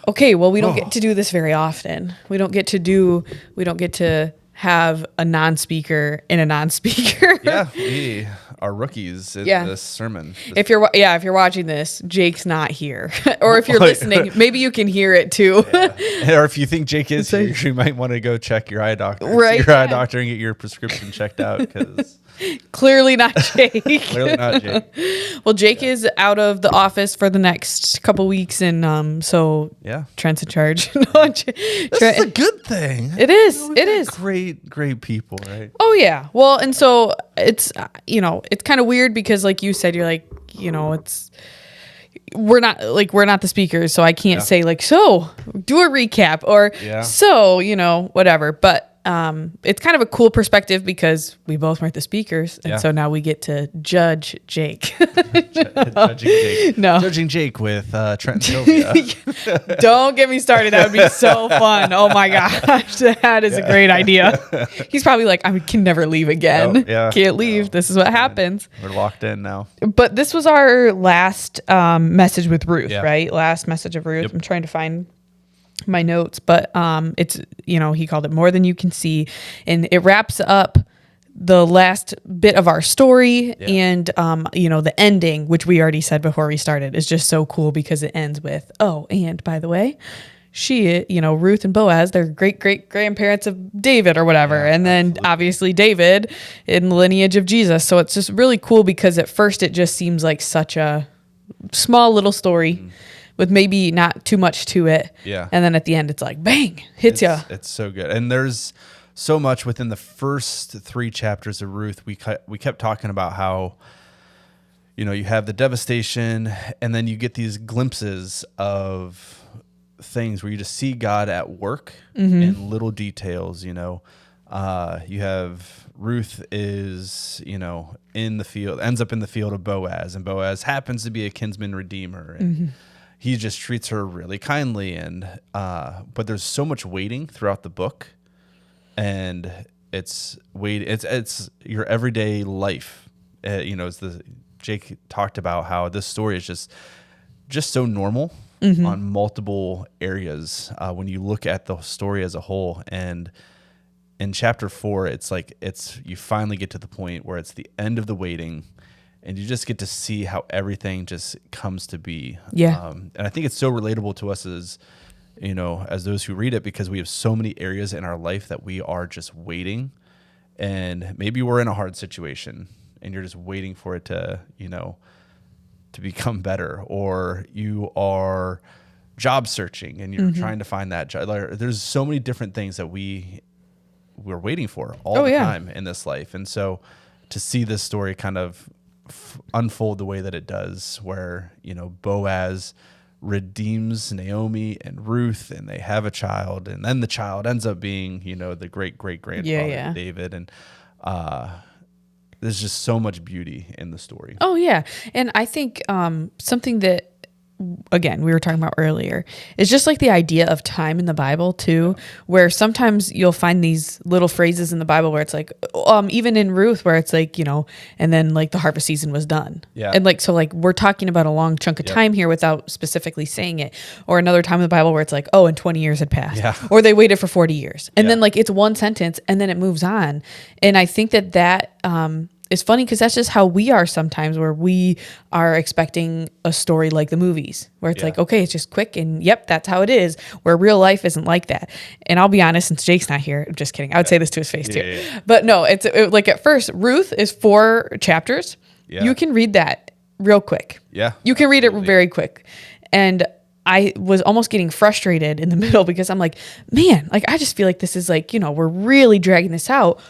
Okay, well, we don't get to do this very often. We don't get to have a non-speaker and a non-speaker. Yeah, we are rookies in this sermon. If you're watching this, Jake's not here. Or if you're listening, maybe you can hear it too. Or if you think Jake is here, you might want to go check your eye doctor. Right. Your eye doctor and get your prescription checked out, because clearly not Jake. Clearly not Jake. Well, Jake is out of the office for the next couple weeks, and so Trent's in charge. This is a good thing. It is. It is. Great people, right? Oh yeah. Well, and so it's it's kind of weird because, like you said, you're like, we're not the speakers, so I can't say like, so do a recap or so whatever. But it's kind of a cool perspective because we both weren't the speakers, and so now we get to judge Jake. Judging Jake with Trent and Sylvia. Don't get me started. That would be so fun. Oh my gosh, that is a great idea. He's probably like, I can never leave again. Can't leave. This is what happens. We're locked in now. But this was our last message with Ruth, right? Last message of Ruth. Yep. I'm trying to find my notes, but it's he called it More Than You Can See, and it wraps up the last bit of our story. And the ending, which we already said before we started, is just so cool because it ends with, and by the way, she, Ruth and Boaz, they're great grandparents of David or whatever, and then obviously David in the lineage of Jesus. So it's just really cool because at first it just seems like such a small little story with maybe not too much to it. Yeah. And then at the end, it's like, bang, hits ya. It's so good. And there's so much within the first 3 chapters of Ruth. We kept talking about how, you have the devastation, and then you get these glimpses of things where you just see God at work in little details. You have Ruth is, in the field, ends up in the field of Boaz, and Boaz happens to be a kinsman redeemer. And he just treats her really kindly, and but there's so much waiting throughout the book, and it's your everyday life. Jake talked about how this story is just so normal on multiple areas when you look at the story as a whole. And in chapter 4, it's you finally get to the point where it's the end of the waiting, and you just get to see how everything just comes to be. Yeah. And I think it's so relatable to us as those who read it, because we have so many areas in our life that we are just waiting. And maybe we're in a hard situation and you're just waiting for it to, to become better, or you are job searching and you're trying to find that job. There's so many different things that we're waiting for all the time in this life. And so to see this story kind of unfold the way that it does, where Boaz redeems Naomi and Ruth, and they have a child, and then the child ends up being the great grandfather of David, and there's just so much beauty in the story. Oh yeah. And I think something that, again, we were talking about earlier, is just like the idea of time in the Bible too, where sometimes you'll find these little phrases in the Bible where it's like, even in Ruth, where it's like, and then like the harvest season was done. Yeah. And like, so like we're talking about a long chunk of time here without specifically saying it. Or another time in the Bible where it's like, and 20 years had passed. Yeah. Or they waited for 40 years. And then like it's one sentence and then it moves on. And I think that it's funny because that's just how we are sometimes, where we are expecting a story like the movies, where it's like, okay, it's just quick and that's how it is, where real life isn't like that. And I'll be honest, since Jake's not here, I'm just kidding. I would say this to his face too. Yeah. But no, it's like at first, Ruth is 4 chapters. Yeah. You can read that real quick. Yeah. You can read it very quick. And I was almost getting frustrated in the middle because I'm like, man, like I just feel like this is like, we're really dragging this out.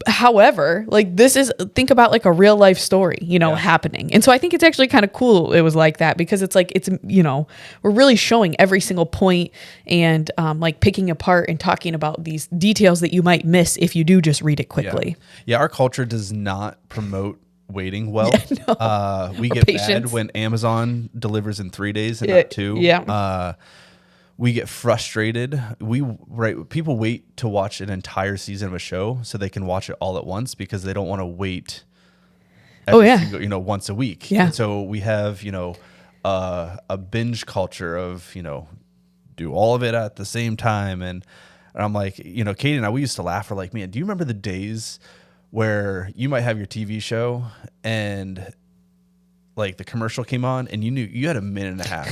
However, like this is, think about like a real life story, happening. And so I think it's actually kind of cool it was like that, because it's like, we're really showing every single point and like picking apart and talking about these details that you might miss if you do just read it quickly. Yeah, our culture does not promote waiting well. We get patience. Mad when Amazon delivers in 3 days and not 2. Yeah. We get frustrated. People wait to watch an entire season of a show so they can watch it all at once, because they don't want to wait once a week. Yeah. And so we have, a binge culture of, do all of it at the same time. And I'm like, you know, Katie and I, we used to laugh. We're like, man, do you remember the days where you might have your TV show and like the commercial came on and you knew you had a minute and a half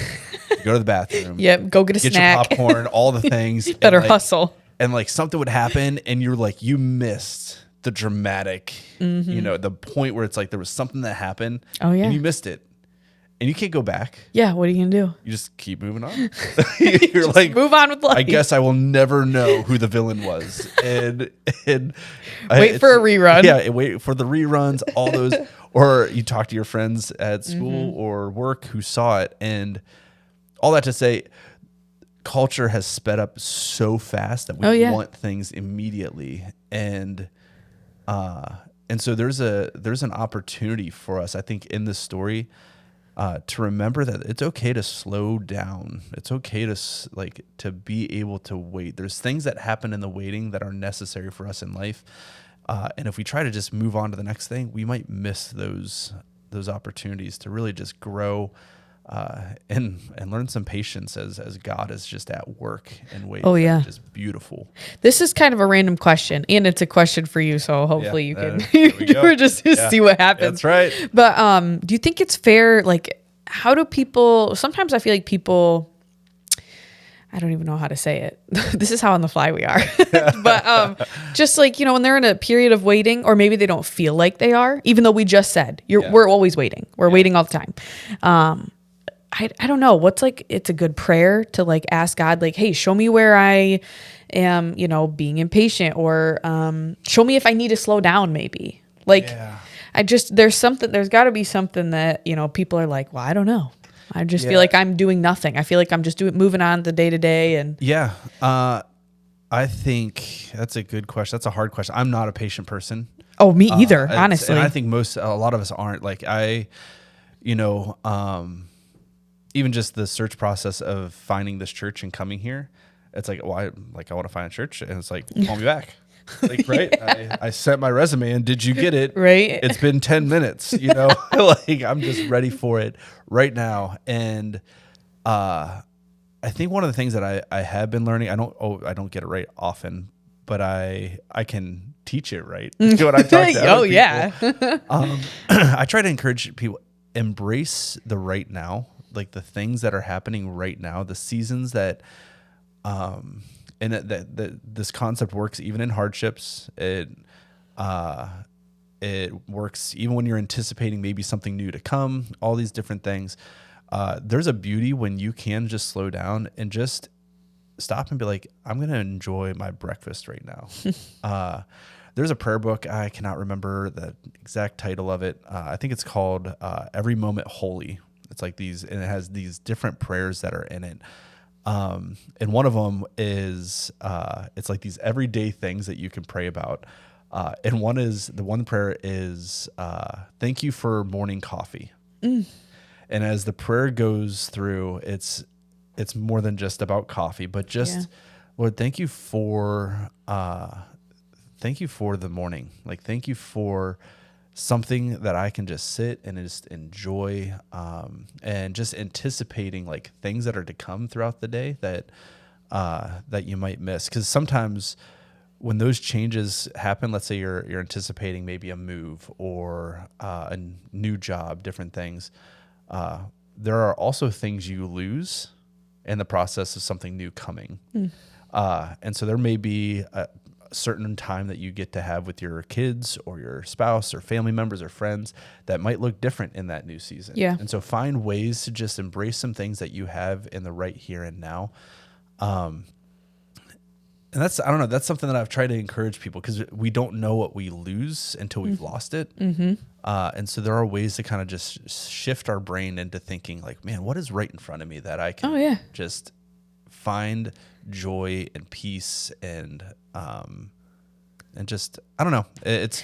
to go to the bathroom. Yep. Go get a snack. Your popcorn, all the things. Better hustle. And like something would happen and you're like, you missed the dramatic, you know, the point where it's like there was something that happened. Oh, yeah. And you missed it. And you can't go back. Yeah. What are you going to do? You just keep moving on. You're like, move on with life. I guess I will never know who the villain was. And wait for a rerun. Yeah. Wait for the reruns, all those. Or you talk to your friends at school or work who saw it. And all that to say, culture has sped up so fast that we want things immediately. And so there's an opportunity for us, I think, in this story, to remember that it's okay to slow down. It's okay to be able to wait. There's things that happen in the waiting that are necessary for us in life. And if we try to just move on to the next thing, we might miss those opportunities to really just grow and learn some patience as God is just at work in ways that are just beautiful. This is kind of a random question, and it's a question for you, so hopefully you can just see what happens. That's right. But do you think it's fair? Like, how do people? Sometimes I feel like people. I don't even know how to say it. This is how on the fly we are. But just like, you know, when they're in a period of waiting, or maybe they don't feel like they are, even though we just said we're always waiting. We're waiting all the time. I don't know what's like, it's a good prayer to like ask God, like, hey, show me where I am, you know, being impatient, or show me if I need to slow down maybe. Like, there's gotta be something that, you know, people are like, well, I don't know. I just feel like I'm doing nothing. I feel like I'm just moving on the day to day. And I think that's a good question. That's a hard question. I'm not a patient person. Oh, me either, honestly. And I think a lot of us aren't. Like even just the search process of finding this church and coming here, it's like, well, I want to find a church, and it's like, call me back. Like, right? I sent my resume and did you get it? Right. It's been 10 minutes, you know, like I'm just ready for it right now. And I think one of the things that I have been learning, I don't get it right often, but I can teach it right. When I talk to other people, I try to encourage people, embrace the right now, like the things that are happening right now, the seasons that, and that this concept works even in hardships. It works even when you're anticipating maybe something new to come, all these different things. There's a beauty when you can just slow down and just stop and be like, I'm going to enjoy my breakfast right now. There's a prayer book. I cannot remember the exact title of it. I think it's called Every Moment Holy. It's like these, and it has these different prayers that are in it. And one of them is, it's like these everyday things that you can pray about. And one prayer is, thank you for morning coffee. And as the prayer goes through, it's more than just about coffee, but just, Lord, thank you for the morning. Like, thank you for something that I can just sit and just enjoy, and just anticipating like things that are to come throughout the day that you might miss. Because sometimes when those changes happen, let's say you're anticipating maybe a move or a new job, different things, there are also things you lose in the process of something new coming. And so there may be a certain time that you get to have with your kids or your spouse or family members or friends that might look different in that new season. Yeah. And so find ways to just embrace some things that you have in the right here and now. And that's, I don't know, that's something that I've tried to encourage people, because we don't know what we lose until we've lost it. And so there are ways to kind of just shift our brain into thinking like, man, what is right in front of me that I can just find joy and peace and just, I don't know. It's,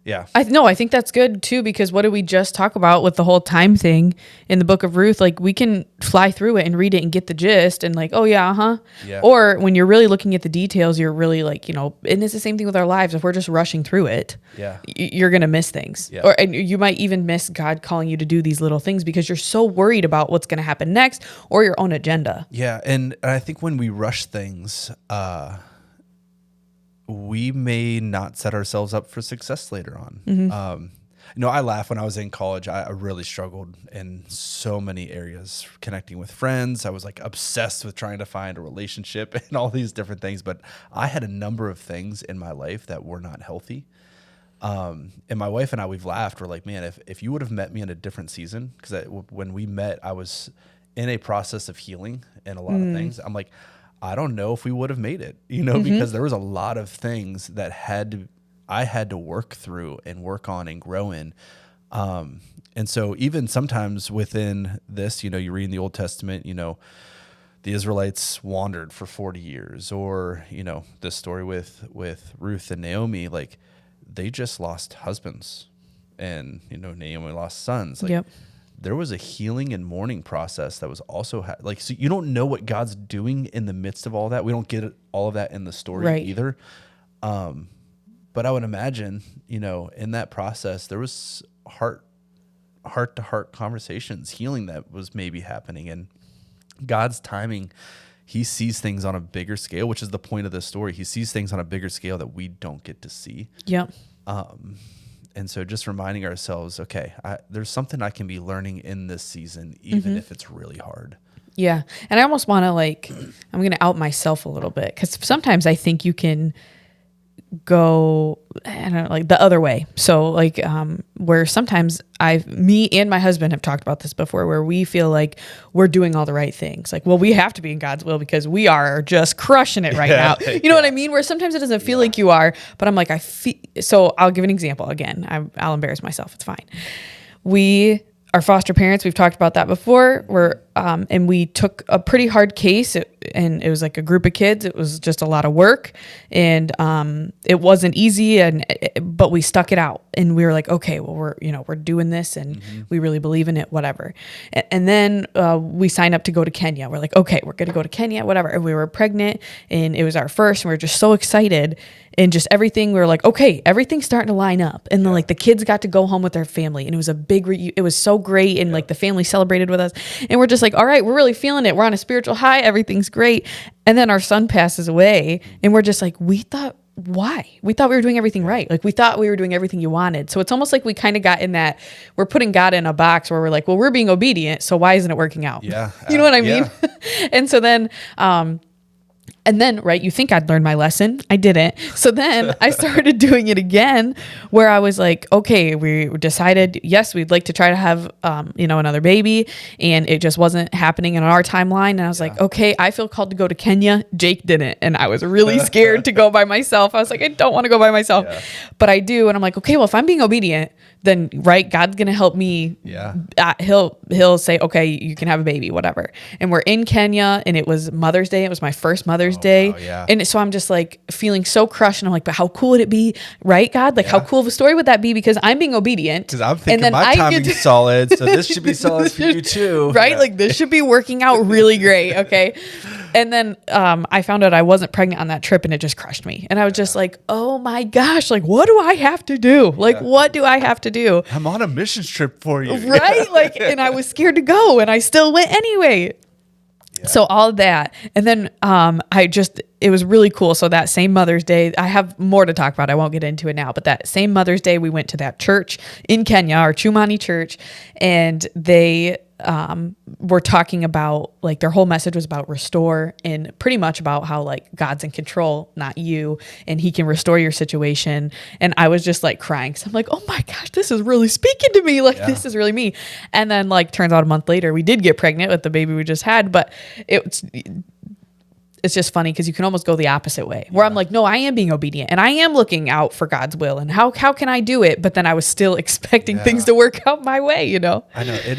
Yeah. I think that's good too, because what did we just talk about with the whole time thing in the book of Ruth? Like, we can fly through it and read it and get the gist and like, oh yeah, uh-huh. Yeah. Or when you're really looking at the details, you're really like, and it's the same thing with our lives. If we're just rushing through it, Yeah. You're going to miss things. Yeah. And you might even miss God calling you to do these little things because you're so worried about what's going to happen next or your own agenda. Yeah. And I think when we rush things, we may not set ourselves up for success later on. I laugh. When I was in college, I really struggled in so many areas, connecting with friends. I was like obsessed with trying to find a relationship and all these different things. But I had a number of things in my life that were not healthy. And my wife and I, we've laughed. We're like, man, if you would have met me in a different season, because when we met, I was in a process of healing in a lot of things. I'm like, I don't know if we would have made it, because there was a lot of things that I had to work through and work on and grow in. And so even sometimes within this, you read in the Old Testament, the Israelites wandered for 40 years, or, this story with Ruth and Naomi, like they just lost husbands, and, Naomi lost sons. Like, yep. There was a healing and mourning process that was also so you don't know what God's doing in the midst of all that. We don't get all of that in the story either. But I would imagine, in that process, there was heart to heart conversations, healing that was maybe happening, and God's timing. He sees things on a bigger scale, which is the point of this story. He sees things on a bigger scale that we don't get to see. Yep. And so just reminding ourselves, okay, there's something I can be learning in this season, even if it's really hard. Yeah. And I almost want to I'm going to out myself a little bit, because sometimes I think you can go, I don't know, the other way. So where sometimes me and my husband have talked about this before, where we feel like we're doing all the right things. Like, well, we have to be in God's will because we are just crushing it right now. You know what I mean? Where sometimes it doesn't feel like you are, but I'm like, so I'll give an example again. I'll embarrass myself. It's fine. We are foster parents. We've talked about that before. And we took a pretty hard case, and it was like a group of kids. It was just a lot of work, and it wasn't easy. But we stuck it out, and we were like, okay, well, we're doing this, and we really believe in it, whatever. And then we signed up to go to Kenya. We're like, okay, we're gonna go to Kenya, whatever. And we were pregnant, and it was our first, and we were just so excited. And just everything, we were like, okay, everything's starting to line up. And then the kids got to go home with their family, and it was a big, it was so great. And the family celebrated with us, and we're just like, all right, we're really feeling it. We're on a spiritual high. Everything's great. And then our son passes away, and we're just like, why? We thought we were doing everything right. Like, we thought we were doing everything you wanted. So it's almost like we kind of got in that, we're putting God in a box where we're like, well, we're being obedient, so why isn't it working out? Yeah. You know what I mean? And so then, and then, you think I'd learned my lesson. I didn't. So then I started doing it again, where I was like, okay, we decided, yes, we'd like to try to have, another baby. And it just wasn't happening in our timeline. And I was like, okay, I feel called to go to Kenya. Jake didn't. And I was really scared to go by myself. I was like, I don't want to go by myself. Yeah. But I do. And I'm like, okay, well, if I'm being obedient, then God's going to help me. Yeah. He'll say, okay, you can have a baby, whatever. And we're in Kenya, and it was Mother's Day. It was my first Mother's Day. Wow, yeah. And so I'm just feeling so crushed, and I'm like, but how cool would it be? Right, God? How cool of a story would that be? Because I'm being obedient. Because I'm thinking my timing's solid, so this should be solid for you too. Right? Yeah. This should be working out really great. Okay. And then I found out I wasn't pregnant on that trip, and it just crushed me. And I was just like, oh my gosh, what do I have to do? What do I have to do? I'm on a missions trip for you. Right? And I was scared to go, and I still went anyway. Yeah. So all of that. And then it was really cool. So that same Mother's Day, I have more to talk about. I won't get into it now, but that same Mother's Day, we went to that church in Kenya, our Chumani church, and they were talking about, their whole message was about restore, and pretty much about how God's in control, not you, and he can restore your situation. And I was just crying, because I'm like, oh my gosh, this is really speaking to me. This is really me. And then turns out a month later, we did get pregnant with the baby we just had, but it's just funny because you can almost go the opposite way, where I'm like, no, I am being obedient, and I am looking out for God's will, and how can I do it? But then I was still expecting things to work out my way, I know it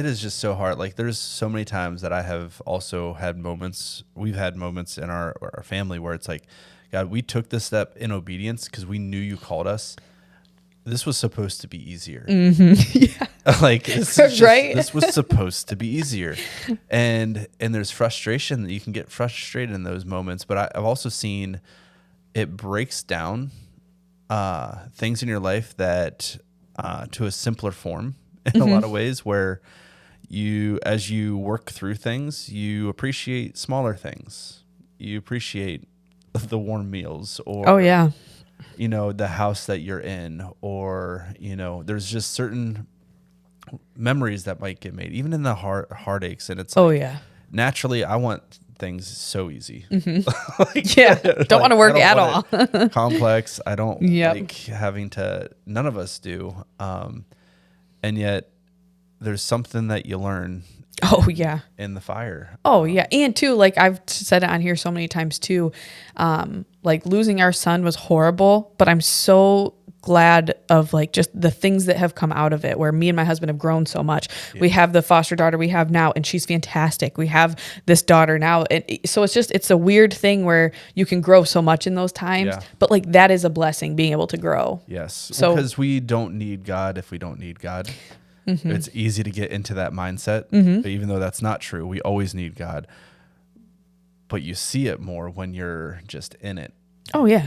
is just so hard. There's so many times that I have also had moments, we've had moments in our family where it's like, God, we took this step in obedience because we knew you called us. This was supposed to be easier. Yeah. Like this is just, Right? this was supposed to be easier. And there's frustration that you can get frustrated in those moments. But I've also seen it breaks down things in your life that to a simpler form in a lot of ways, where you, as you work through things, you appreciate smaller things. You appreciate the warm meals, or Oh yeah. you know, the house that you're in, or you know, there's just certain memories that might get made, even in the heartaches. And it's like, Oh yeah. naturally, I want things so easy. Like, Yeah. Don't want to work at all. Complex. I don't Yep. like having to. None of us do. And yet, there's something that you learn Oh yeah. in the fire. Oh yeah. And too, like I've said it on here so many times too, like losing our son was horrible, but I'm so glad of like just the things that have come out of it, where me and my husband have grown so much. Yeah. We have the foster daughter we have now, and she's fantastic. We have this daughter now. And so it's a weird thing where you can grow so much in those times, but like that is a blessing, being able to grow. Yes. So, because we don't need God if we don't need God. It's easy to get into that mindset, but even though that's not true, we always need God. But you see it more when you're just in it. Oh yeah.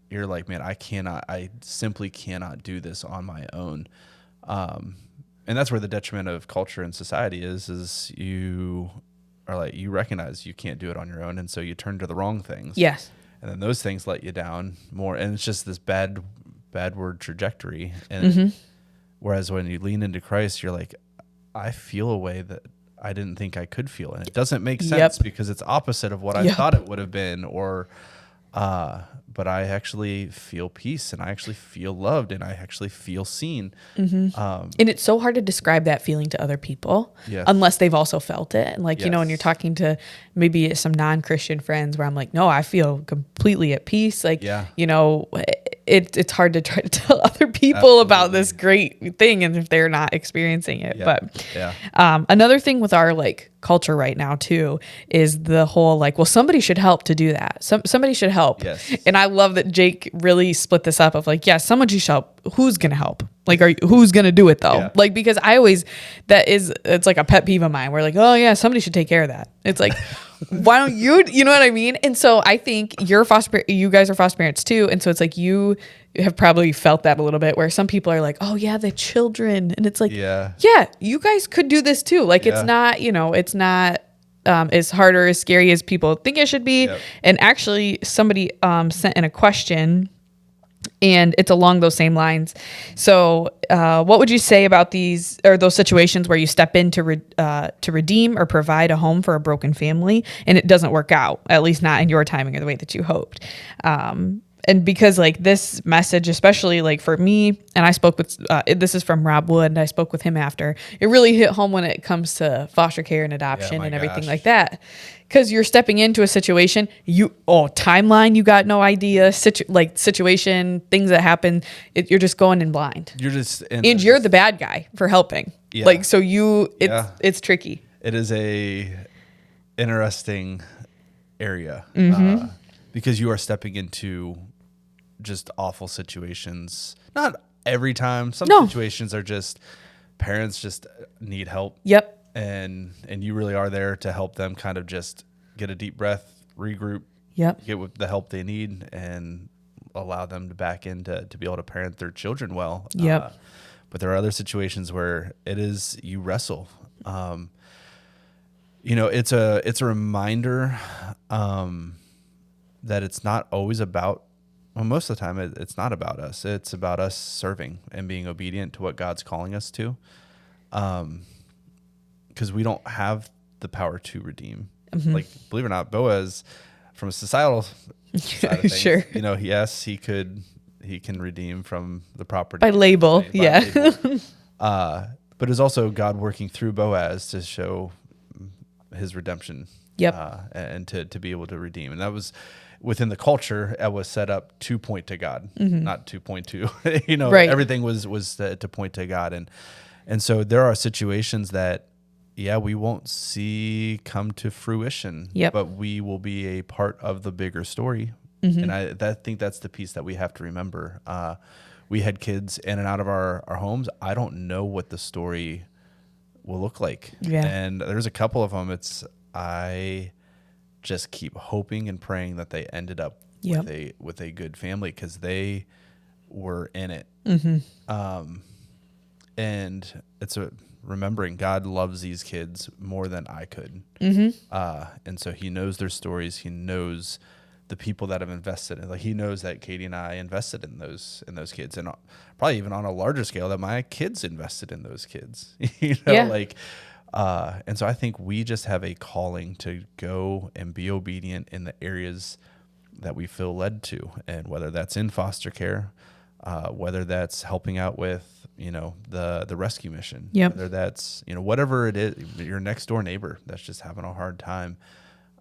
You're like, man, I simply cannot do this on my own. And that's where the detriment of culture and society is you are like, you recognize you can't do it on your own. And so you turn to the wrong things. Yes. And then those things let you down more. And it's just this backward trajectory. And whereas when you lean into Christ, you're like, I feel a way that I didn't think I could feel. And it doesn't make sense because it's opposite of what I thought it would have been, but I actually feel peace, and I actually feel loved, and I actually feel seen. And it's so hard to describe that feeling to other people unless they've also felt it. And like, you know, when you're talking to maybe some non-Christian friends where I'm like, no, I feel completely at peace. Like, you know, it's hard to try to tell other people about this great thing, and if they're not experiencing it. But another thing with our like culture right now too is the whole like, well, somebody should help to do that. Somebody should help. Yes. And I love that Jake really split this up of like, someone should help. Who's going to help? Like, who's going to do it though? Like, because it's like a pet peeve of mine. We're like, oh yeah, somebody should take care of that. It's like, why don't you know what I mean? And so I think you guys are foster parents too. And so it's like, you have probably felt that a little bit, where some people are like, oh yeah, the children. And it's like, you guys could do this too. Like, it's not, you know, it's not as hard or as scary as people think it should be. And actually somebody sent in a question, and it's along those same lines. So what would you say about those situations where you step in to redeem or provide a home for a broken family, and it doesn't work out, at least not in your timing or the way that you hoped? And because like this message, especially like for me, and I spoke with, this is from Rob Wood, and I spoke with him after, it really hit home when it comes to foster care and adoption and everything like that. Because you're stepping into a situation, timeline, you got no idea, situation, things that happen, you're just going in blind. And you're the bad guy for helping. Yeah. Like, so it's tricky. It is a interesting area because you are stepping into just awful situations. Not every time. Some situations are just parents just need help. Yep. And you really are there to help them kind of just get a deep breath, regroup, get with the help they need, and allow them to back in to be able to parent their children well. Yep. But there are other situations where you wrestle. You know, it's a reminder that it's not always about, well, most of the time it's not about us. It's about us serving and being obedient to what God's calling us to. Because we don't have the power to redeem. Like, believe it or not, Boaz, from a societal side of things, sure, you know, he can redeem from the property by label, label. But it's also God working through Boaz to show his redemption, and to be able to redeem. And that was within the culture. It was set up to point to God, not to point to you know, everything was to point to God, and so there are situations that we won't see come to fruition, but we will be a part of the bigger story And I think that's the piece that we have to remember. We had kids in and out of our homes. I don't know what the story will look like. Yeah. And there's a couple of them. I just keep hoping and praying that they ended up with a good family, because they were in it. And it's remembering God loves these kids more than I could. And so he knows their stories. He knows the people that have invested in, like, he knows that Katie and I invested in those kids, and probably even on a larger scale that my kids invested in those kids, and so I think we just have a calling to go and be obedient in the areas that we feel led to. And whether that's in foster care, whether that's helping out with, the rescue mission, whether that's, whatever it is, your next door neighbor that's just having a hard time.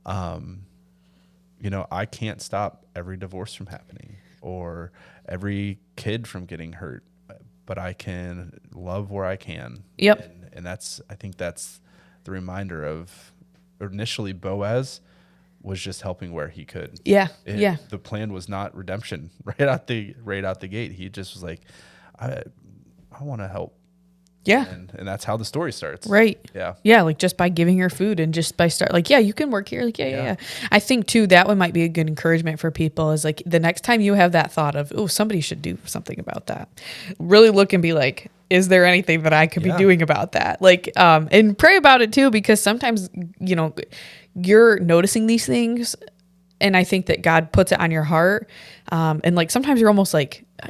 I can't stop every divorce from happening or every kid from getting hurt, but I can love where I can. And I think that's the reminder of, initially Boaz was just helping where he could. The plan was not redemption right out the gate. He just was like, I want to help. And that's how the story starts. Right. Like just by giving her food and just by you can work here. I think too, that one might be a good encouragement for people, is like the next time you have that thought of, oh, somebody should do something about that, really look and be like, is there anything that I could be doing about that? And pray about it too, because sometimes, you're noticing these things, and I think that God puts it on your heart. And sometimes you're almost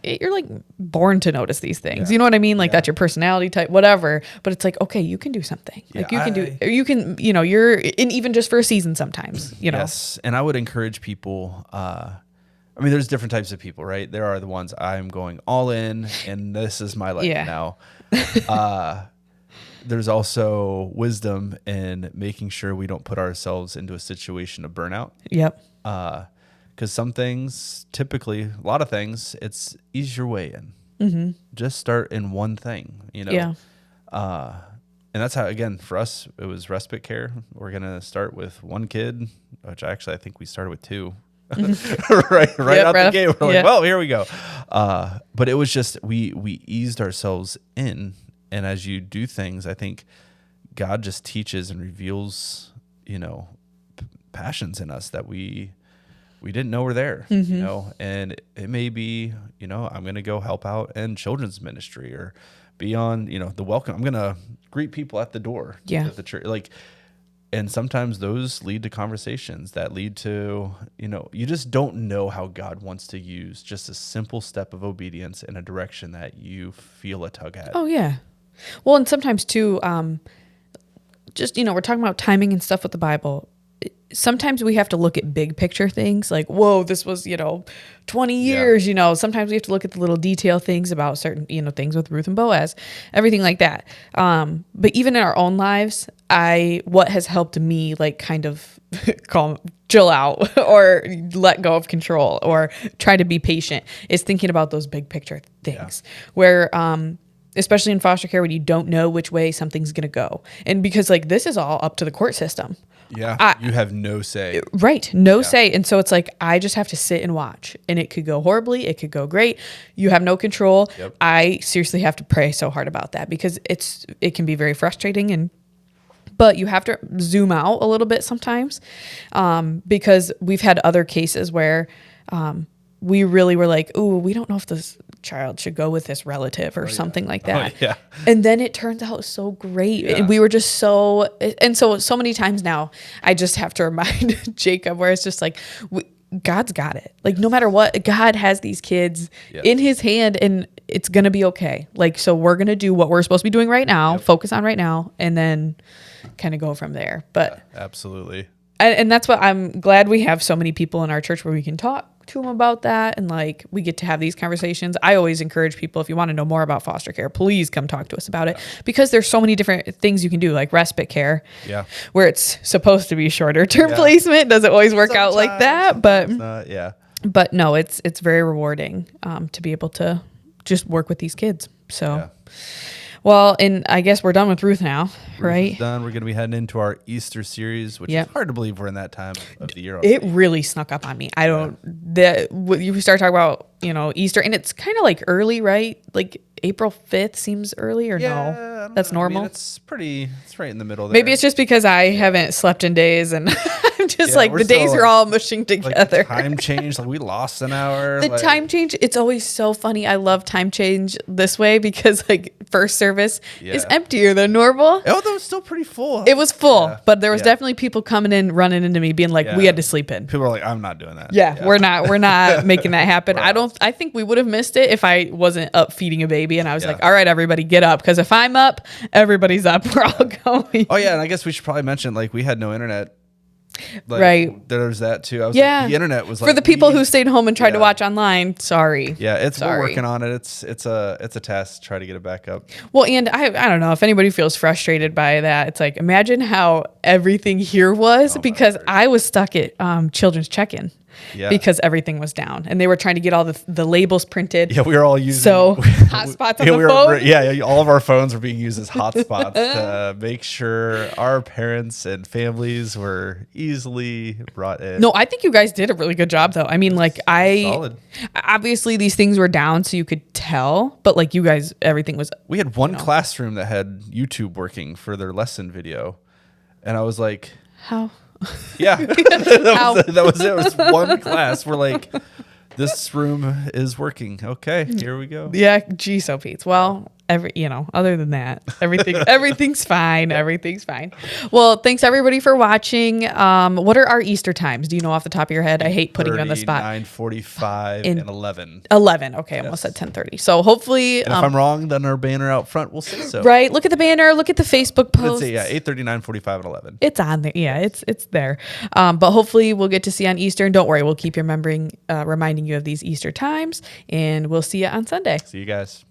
you're born to notice these things. You know what I mean? That's your personality type, whatever. But it's okay, you can do something. You're in, even just for a season sometimes, Yes. And I would encourage people, there's different types of people, right? There are the ones, I'm going all in and this is my life now. There's also wisdom in making sure we don't put ourselves into a situation of burnout. Because some things, typically, a lot of things, it's ease your way in. Just start in one thing, And that's how, again, for us, it was respite care. We're going to start with one kid, which actually I think we started with two. right out the gate. We're like, well, here we go. But it was just, we eased ourselves in. And as you do things, I think God just teaches and reveals, passions in us that we didn't know were there, and it may be, I'm going to go help out in children's ministry or be on, the welcome. I'm going to greet people at the door at the church. And sometimes those lead to conversations that lead to, you just don't know how God wants to use just a simple step of obedience in a direction that you feel a tug at. Oh, yeah. Well, and sometimes too, just, we're talking about timing and stuff with the Bible. Sometimes we have to look at big picture things like, whoa, this was, 20 years, sometimes we have to look at the little detail things about certain, things with Ruth and Boaz, everything like that. But even in our own lives, what has helped me kind of chill out or let go of control or try to be patient is thinking about those big picture things where, especially in foster care, when you don't know which way something's going to go. And because this is all up to the court system. Yeah. You have no say. Right. No say. And so it's I just have to sit and watch, and it could go horribly. It could go great. You have no control. I seriously have to pray so hard about that because it can be very frustrating, but you have to zoom out a little bit sometimes, because we've had other cases where, we really were ooh, we don't know if this child should go with this relative or something like that. And then it turns out so great. And we were just so many times now, I just have to remind Jacob where it's just God's got it. No matter what, God has these kids in his hand and it's going to be okay. So we're going to do what we're supposed to be doing right now, focus on right now, and then kind of go from there. But absolutely. And that's what I'm glad we have so many people in our church where we can talk to them about that. And we get to have these conversations. I always encourage people, if you want to know more about foster care, please come talk to us about it, because there's so many different things you can do, like respite care, where it's supposed to be shorter term placement. Doesn't always work out like that, but no, it's very rewarding, to be able to just work with these kids. So, Well, and I guess we're done with Ruth now, right? Ruth is done. We're going to be heading into our Easter series, which Yep. is hard to believe we're in that time of the year already. It really snuck up on me. I don't. You start talking about Easter, and it's kind of like early, right? Like April 5th seems early, or I no? don't That's know. I mean, normal. it's right in the middle there. Maybe it's just because I haven't slept in days, and I'm just Yeah, like we're the days still, are all mushing like the together. time change. Like we lost an hour. The time change, it's always so funny. I love time change this way because like first service is Yeah. emptier than normal. Oh, that was still pretty full. It was full, Yeah. but there was Yeah. definitely people coming in, running into me, being like, "We Yeah. had to sleep in." People are like, I'm not doing that. Yeah, we're not making that happen. Right. I think we would have missed it if I wasn't up feeding a baby and I was Yeah. like, all right, everybody get up. Because if I'm up, everybody's up. We're all going. Oh yeah, and I guess we should probably mention like we had no internet. Like, Right. There's that too. I was Yeah. like, the internet was like For the people who stayed home and tried to Yeah. watch online, sorry. Yeah, we're Sorry. working on it. It's a test. Try to get it back up. Well, and I don't know if anybody feels frustrated by that. It's like, imagine how everything here was because I was stuck at children's check-in Yeah. because everything was down and they were trying to get all the labels printed. Yeah, we were all using So hotspots on the phone. Yeah, all of our phones were being used as hotspots to make sure our parents and families were easily brought in. No, I think you guys did a really good job though. I mean, like Solid. obviously these things were down so you could tell, but like you guys, everything was We had one classroom that had YouTube working for their lesson video, and I was like, how. yeah, that was it. It was one class. We're like, this room is working. Okay, here we go. Yeah, geez, so Pete. Well, other than that, everything's fine. Everything's fine. Well, thanks everybody for watching. What are our Easter times? Do you know off the top of your head? I hate putting you on the spot. 9:45 In- and 11. 11. Okay, almost said 10:30. So hopefully, And if I'm wrong, then our banner out front will say so. right. Look at the banner. Look at the Facebook Let's post. say, yeah, 8:30, 9:45, and 11. It's on there. Yeah, it's there. But hopefully we'll get to see you on Easter. And don't worry, we'll keep reminding you of these Easter times. And we'll see you on Sunday. See you guys.